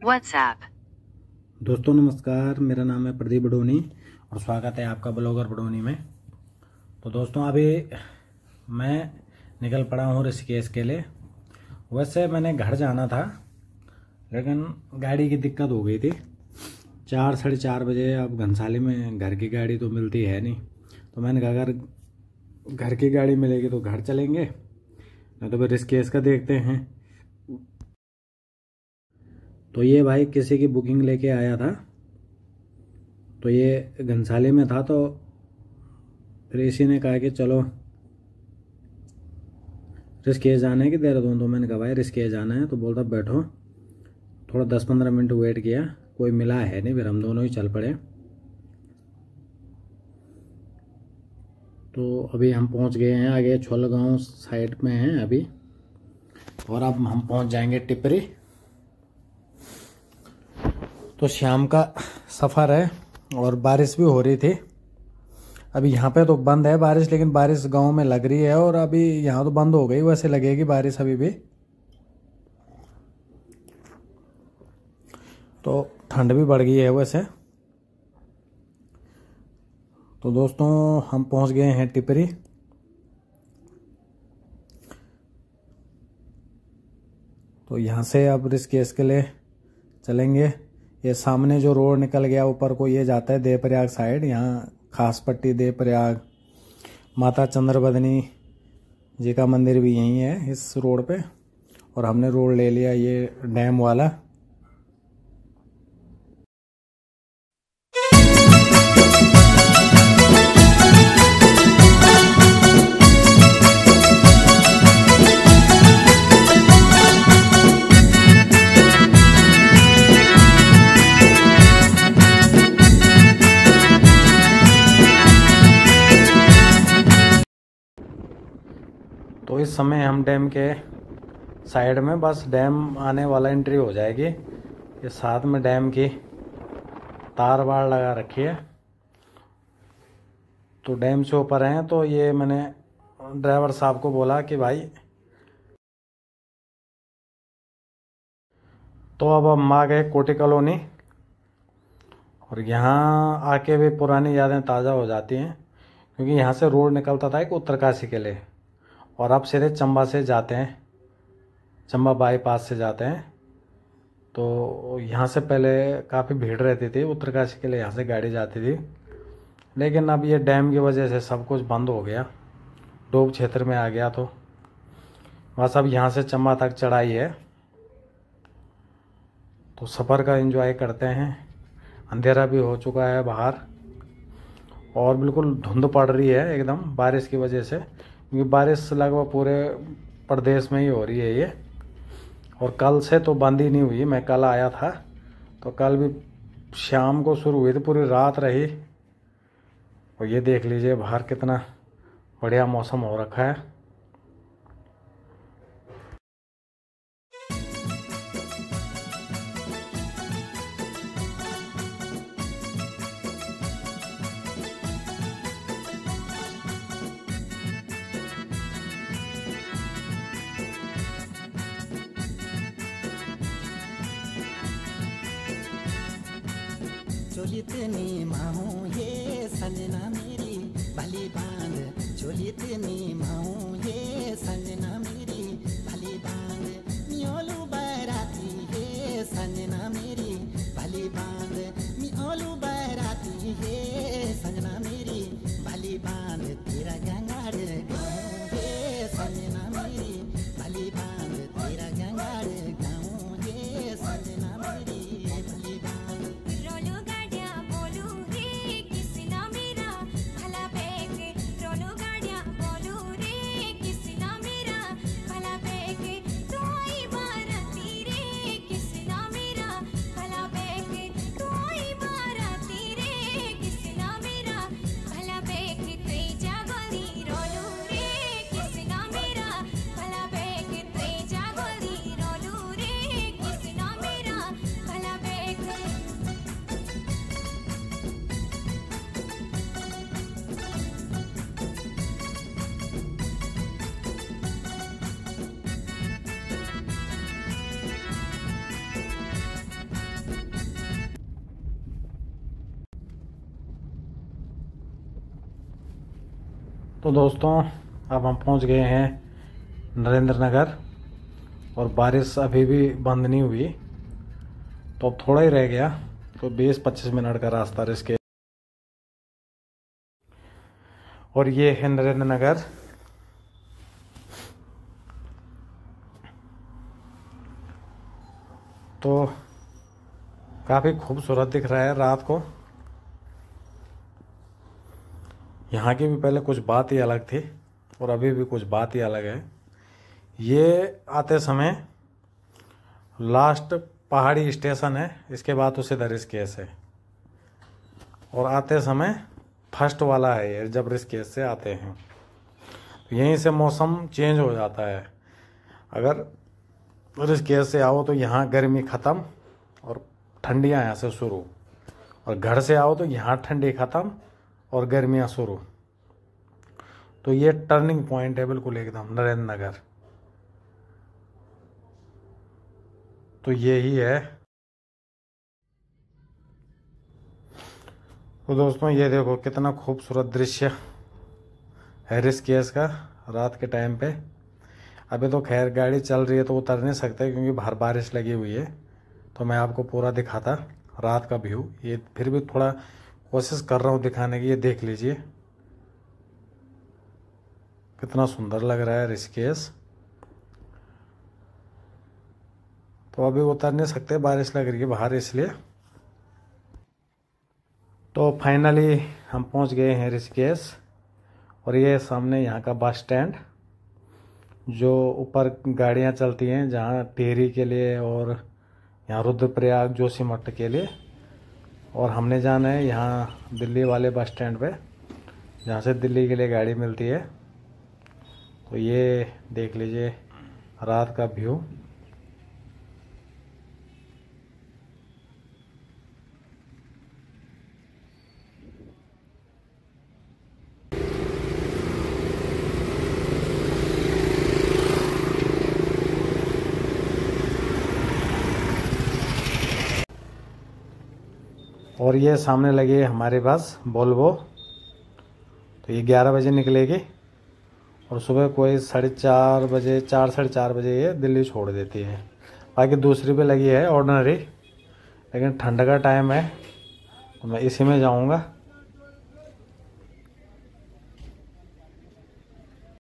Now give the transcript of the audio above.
WhatsApp। दोस्तों नमस्कार, मेरा नाम है प्रदीप बडोनी और स्वागत है आपका ब्लॉगर बडोनी में। तो दोस्तों अभी मैं निकल पड़ा हूँ ऋषिकेश के लिए। वैसे मैंने घर जाना था लेकिन गाड़ी की दिक्कत हो गई थी। 4 साढ़े 4 बजे अब घनसाली में घर की गाड़ी तो मिलती है नहीं, तो मैंने कहा अगर घर की गाड़ी मिलेगी तो घर चलेंगे, नहीं तो फिर ऋषिकेश का देखते हैं। तो ये भाई किसी की बुकिंग लेके आया था, तो ये घनसाली में था, तो फिर इसी ने कहा कि चलो ऋषिकेश जाना है कि देहरादून। तो मैंने कहा भाई ऋषिकेश जाना है, तो बोलता बैठो। थोड़ा 10-15 मिनट वेट किया, कोई मिला है नहीं, फिर हम दोनों ही चल पड़े। तो अभी हम पहुंच गए हैं, आगे छोलगांव साइड में हैं अभी, और अब हम पहुंच जाएंगे टिपरी। तो शाम का सफ़र है और बारिश भी हो रही थी। अभी यहाँ पे तो बंद है बारिश, लेकिन बारिश गांव में लग रही है, और अभी यहाँ तो बंद हो गई, वैसे लगेगी बारिश अभी भी। तो ठंड भी बढ़ गई है वैसे। तो दोस्तों हम पहुँच गए हैं टिपरी। तो यहाँ से अब ऋषिकेश के लिए चलेंगे। ये सामने जो रोड निकल गया ऊपर को, ये जाता है देवप्रयाग साइड। यहाँ खास पट्टी देवप्रयाग, माता चंद्रवदनी जी का मंदिर भी यहीं है इस रोड पे। और हमने रोड ले लिया ये डैम वाला। तो इस समय हम डैम के साइड में, बस डैम आने वाला एंट्री हो जाएगी। ये साथ में डैम की तार वार लगा रखी है। तो डैम से ऊपर हैं, तो ये मैंने ड्राइवर साहब को बोला कि भाई, तो अब हम आ गए कोटी कॉलोनी। और यहाँ आके भी पुरानी यादें ताज़ा हो जाती हैं, क्योंकि यहाँ से रोड निकलता था एक उत्तरकाशी के लिए, और अब सीधे चंबा से जाते हैं, चंबा बाईपास से जाते हैं। तो यहाँ से पहले काफ़ी भीड़ रहती थी, उत्तरकाशी के लिए यहाँ से गाड़ी जाती थी, लेकिन अब ये डैम की वजह से सब कुछ बंद हो गया, डोब क्षेत्र में आ गया। तो बस अब यहाँ से चंबा तक चढ़ाई है। तो सफ़र का एंजॉय करते हैं। अंधेरा भी हो चुका है बाहर, और बिल्कुल धुंध पड़ रही है एकदम बारिश की वजह से, क्योंकि बारिश लगभग पूरे प्रदेश में ही हो रही है ये। और कल से तो बंद ही नहीं हुई। मैं कल आया था, तो कल भी शाम को शुरू हुई थी, पूरी रात रही। और ये देख लीजिए बाहर कितना बढ़िया मौसम हो रखा है। चोलितनी माहूँ ये संजना मेरी भली बांध, चोलितनी माहूँ ये संजना मेरी भली बांध, मियोलू बैराती ये संजना मेरी भली बांध, मियोलू बैराती ये संजना मेरी भली बांध, तेरा गंगाड़ गाँव ये संजना मेरी भली बांध, तेरा गंगाड़ गाँव ये संजना मेरी भली बांध। रोलो गाड़ियाँ बोलू रे, किसी ना मेरा तो दोस्तों अब हम पहुंच गए हैं नरेंद्र नगर और बारिश अभी भी बंद नहीं हुई, तो अब थोड़ा ही रह गया, तो 20-25 मिनट का रास्ता रिस्क। और ये है नरेंद्र नगर। तो काफ़ी खूबसूरत दिख रहा है रात को। यहाँ की भी पहले कुछ बात ही अलग थी और अभी भी कुछ बात ही अलग है। ये आते समय लास्ट पहाड़ी स्टेशन है, इसके बाद तो सीधा ऋषिकेश है। और आते समय फर्स्ट वाला है ये, जब ऋषिकेश से आते हैं तो यहीं से मौसम चेंज हो जाता है। अगर ऋषिकेश से आओ तो यहाँ गर्मी ख़त्म और ठंडियाँ यहाँ से शुरू, और घर से आओ तो यहाँ ठंडी ख़त्म और गर्मियाँ शुरू। तो ये टर्निंग पॉइंट है बिल्कुल एकदम नरेंद्र नगर। तो यही है। तो दोस्तों ये देखो कितना खूबसूरत दृश्य है ऋषिकेश का रात के टाइम पे। अभी तो खैर गाड़ी चल रही है तो उतर नहीं सकते क्योंकि बाहर बारिश लगी हुई है, तो मैं आपको पूरा दिखाता रात का व्यू। ये फिर भी थोड़ा कोशिश कर रहा हूँ दिखाने की। ये देख लीजिए कितना सुंदर लग रहा है ऋषिकेश। तो अभी उतर नहीं सकते, बारिश लग रही है बाहर इसलिए। तो फाइनली हम पहुंच गए हैं ऋषिकेश। और ये सामने यहाँ का बस स्टैंड, जो ऊपर गाड़ियाँ चलती हैं जहाँ टिहरी के लिए और यहाँ रुद्रप्रयाग जोशीमठ के लिए। और हमने जाना है यहाँ दिल्ली वाले बस स्टैंड पे, जहाँ से दिल्ली के लिए गाड़ी मिलती है। तो ये देख लीजिए रात का व्यू। और ये सामने लगी है हमारी बस वोल्वो। तो ये 11 बजे निकलेगी और सुबह कोई 4:30 बजे, 4-4:30 बजे ये दिल्ली छोड़ देती है। बाकी दूसरी पे लगी है ऑर्डिनरी, लेकिन ठंड का टाइम है तो मैं इसी में जाऊंगा।